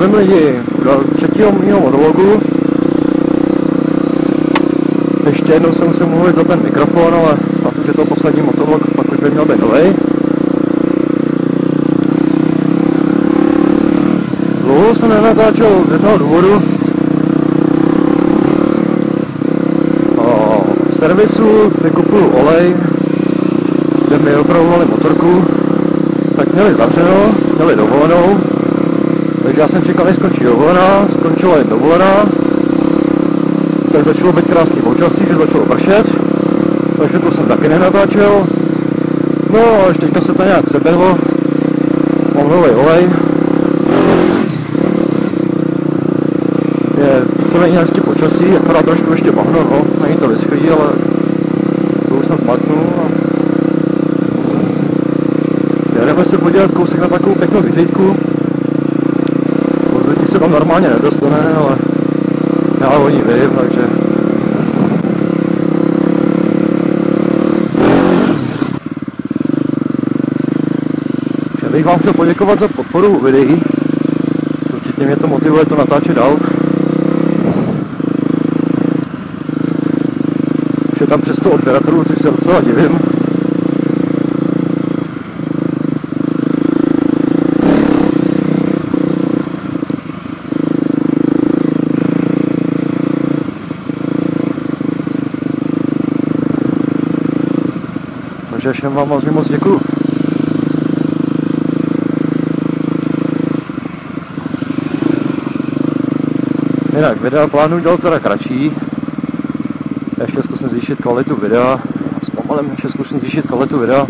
Zdravím lidi do třetího mýho monologu. Ještě jednou se musím mluvit za ten mikrofon, ale snad už je to poslední monolog, pak už by měl být novej. Dlouho jsem nenatáčel z jednoho důvodu. V servisu vykupuju olej, kde mi opravovali motorku, tak měli zavřeno, měli dovolenou, takže já jsem čekal, než skončí dovolená, skončila jen dovolená, tak začalo být krásný počasí, že začalo pršet, takže to jsem taky nenatáčel. No a ještě teďka se to nějak sebehlo, mám nový olej, je víceméně hezky počasí, akorát trošku ještě bahno, no, není to vyschlý, ale to už jsem zmatnu. Jdeme se podívat kousek na takovou pěknou vyhlídku. Později se tam normálně nedostane, ale já o ní vím, takže... Já bych vám chtěl poděkovat za podporu videí. Určitě mě to motivuje to natáčet dál. Už je tam přes 100 odběratelů, což se docela divím. Takže všem vám moc děkuju. Jinak videa plánuji dělat teda kratší. Ještě zkusím zvýšit kvalitu videa. Zpomalím, ještě zkusím zvýšit kvalitu videa.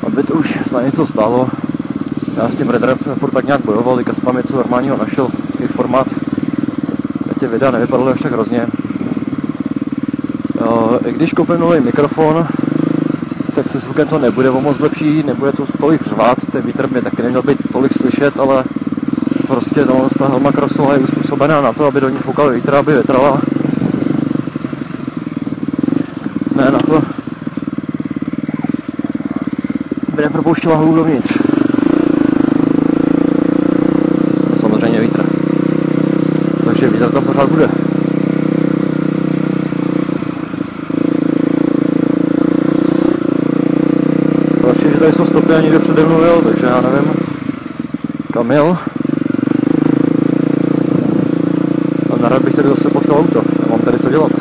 Aby to už za něco stálo. Já s tím Redrem furt tak nějak bojoval, teďka jsem tam něco normálního našel, takový formát. Ty videa nevypadaly až tak hrozně. I když koupím nový mikrofon, tak se zvukem to nebude o moc lepší, nebude to tolik řvát, ten vítr by taky neměl být tolik slyšet, ale prostě ta helma krosová je uspůsobená na to, aby do ní foukal vítr, aby větrala. Ne na to, aby nepropouštěla hluk dovnitř. Samozřejmě vítr. Takže vítr tam pořád bude. Že tady jsou stopy a nikdo přede mnou jel, takže já nevím, kam jel. A nerad bych tady zase potkal auto, nemám tady co dělat.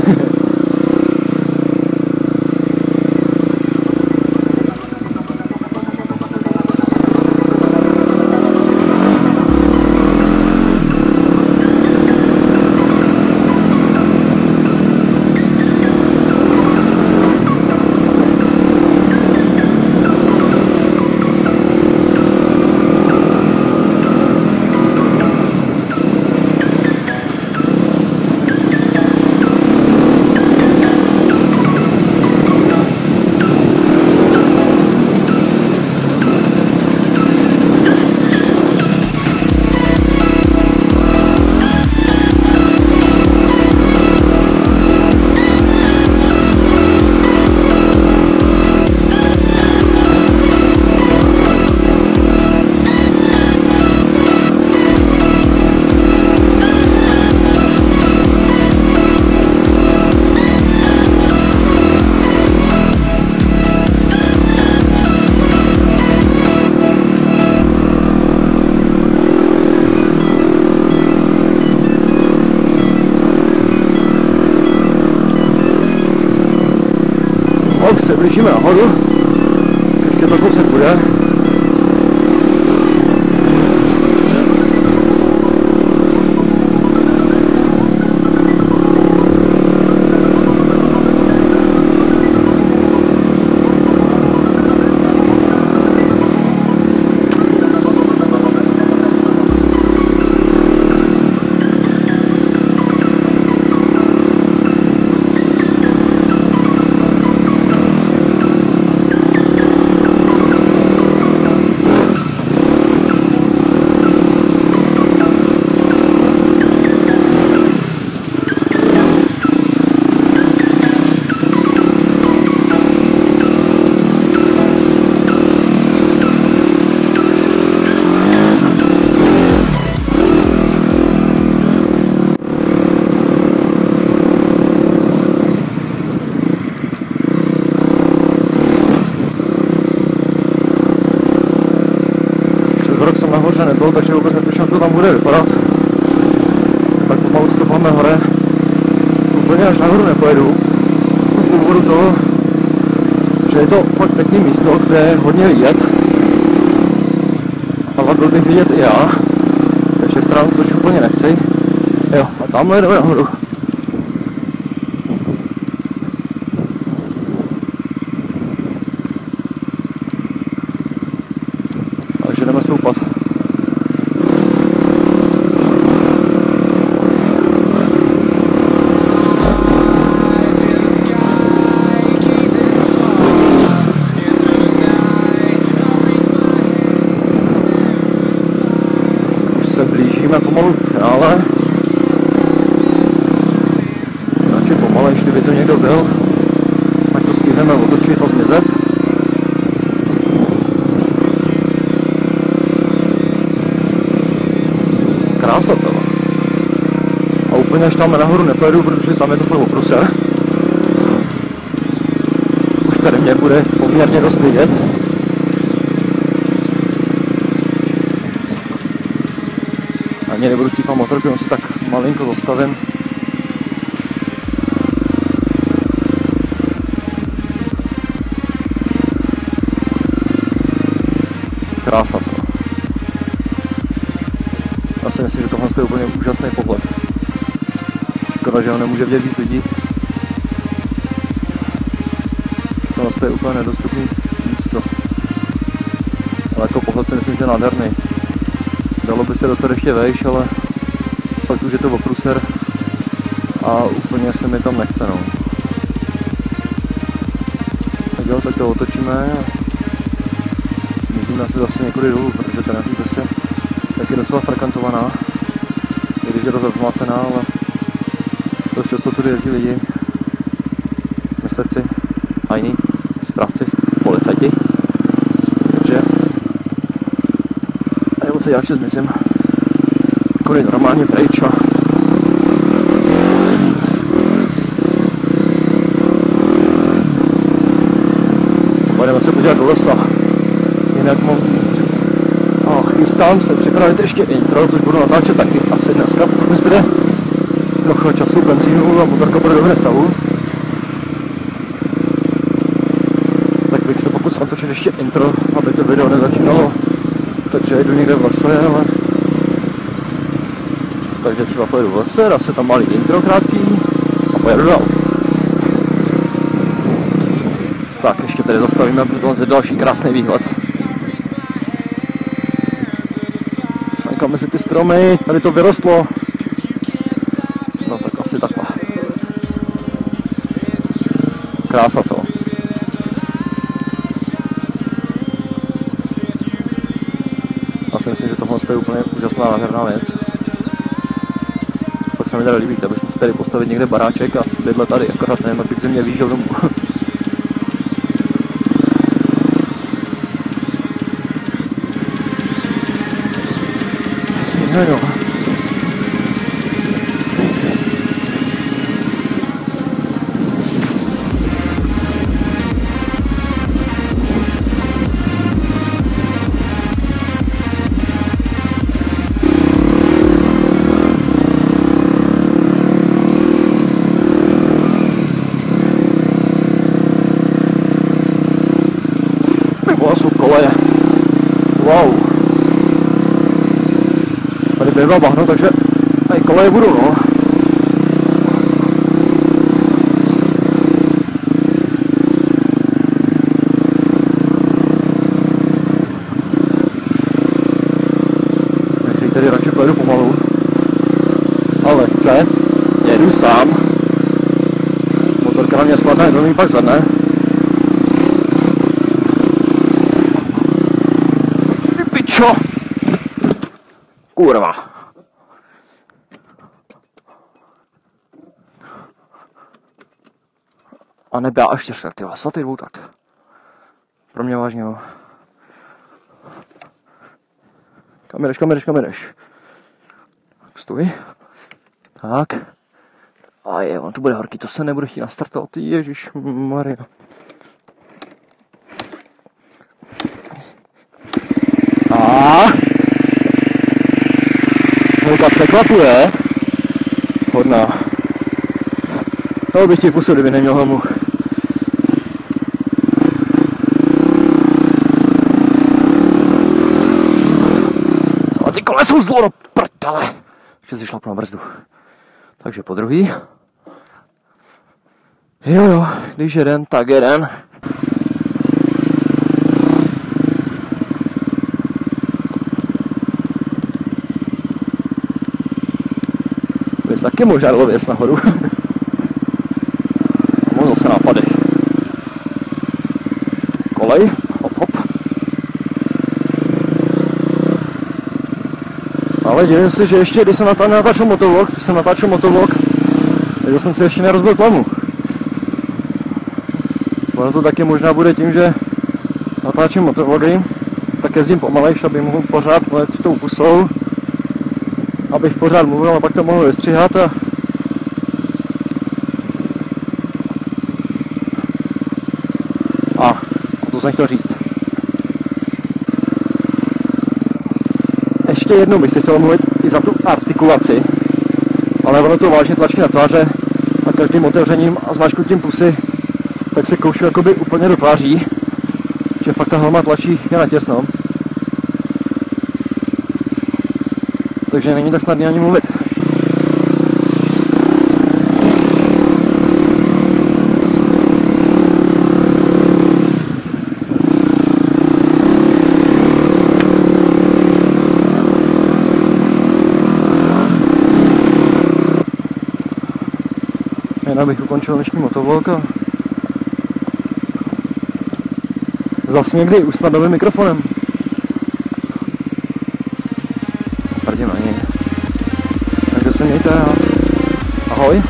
Už se blížíme nahoru, ještě to kousek bude. rok jsem nahoře nebyl, takže vůbec netuším, jak to tam bude vypadat. Tak pomalu stopáme hore. Úplně až nahoru nepojedu. Z důvodu toho, že je to fakt pěkný místo, kde je hodně vidět. Ale byl bych vidět i já. Ze všech stran, což úplně nechci. Jo, a tamhle jdeme nahoru. Takže jdeme stoupat. Už se blížíme pomalu k finále. Radši pomalejš, kdyby to někdo byl. Ať to stihneme otočit a zmizet. Krása celá. A úplně až tam nahoru nepojedu, protože tam je to fakt opruser. Už tady mě bude poměrně dost vidět. Ani nebudu cípat motorku, jenom si tak malinko zastavím. Krása celá. Já si myslím, že tohle je úplně úžasný pohled. Škoda, že ho nemůže vidět víc lidí. Tohle je úplně nedostupný místo. Ale jako pohled si myslím, že je nádherný. Dalo by se dostat ještě vejš, ale fakt už je to opruser a úplně se mi tam nechce, no. Tak jo, tak to otočíme a zmizíme asi zase někudy dolů, protože ta nějaký prostě tak je docela frekventovaná, i když je to zaplacená, ale dost často tudy jezdí lidi, myslivci a jiní správci, policajti, takže a nebo se já ještě zmizím kudy normálně pryč a pojedeme se podívat do lesa, jinak mám chystám se připravit ještě intro, což budu natáčet taky asi dneska, pokud zbyde trochu času, benzínu a motorka bude v dobrém stavu. Tak bych se pokusil natočit ještě intro, aby to video nezačínalo, takže jdu někde v lese, ale takže třeba pojedu v lese, dá se tam malý intro krátký a pojedu dál. Tak ještě tady zastavíme, protože je další krásný výhled. Mezi ty stromy, tady to vyrostlo. No tak asi takhle. Krása celá. Já si myslím, že tohle je úplně úžasná nádherná věc. Pak se mi tady líbí, abych si tady postavit někde baráček a bydlet tady, akorát nevím, jak bych ze mě výžil domů. No jo. Nebo jsou koleje. Wow. Tady bývá bahno, takže tady koleje budou, no. Takže tady radši pojedu pomalu. Ale chce, jedu sám. Motorka na mě spadne, to mi pak zvedne. Ty pičo! Kurva. A nebe až 4, ty svatý dvou tak. Pro mě vážně, jo. Kam jdeš? Stůj. Tak. A je, on tu bude horký, to se nebude chtít nastartovat, ježišmarja. A třeba překvapuje. Hodná. To bych ti pusil, kdyby neměl helmu. A ty kola jsou zlo do prdele. Ještě si šlapnu na brzdu. Takže po druhý. Jo, když jeden, tak jeden. Bys taky možná lověc nahoru. Mohl zase nápadech. Kolej, hop hop. Ale divím si, že ještě, když jsem natáčel motovlog, takže jsem si ještě nerozbil tlamu. Ono to taky možná bude tím, že natáčím motovlogy, tak jezdím pomalejš, aby mohl pořád let tou pusou, abych pořád mluvil a pak to mohl vystříhat a to jsem chtěl říct. Ještě jednou bych si chtěl mluvit i za tu artikulaci, ale ono to vážně tlačí na tváře a každým otevřením a zmáčknutím pusy tak se koušu jakoby úplně do tváří, že fakt ta helma tlačí je natěsno. Takže není tak snadné ani mluvit. Jen abych ukončil dnešní motovlog a zase někdy usnad novým mikrofonem. Prdím na něj. Takže se mějte a ahoj.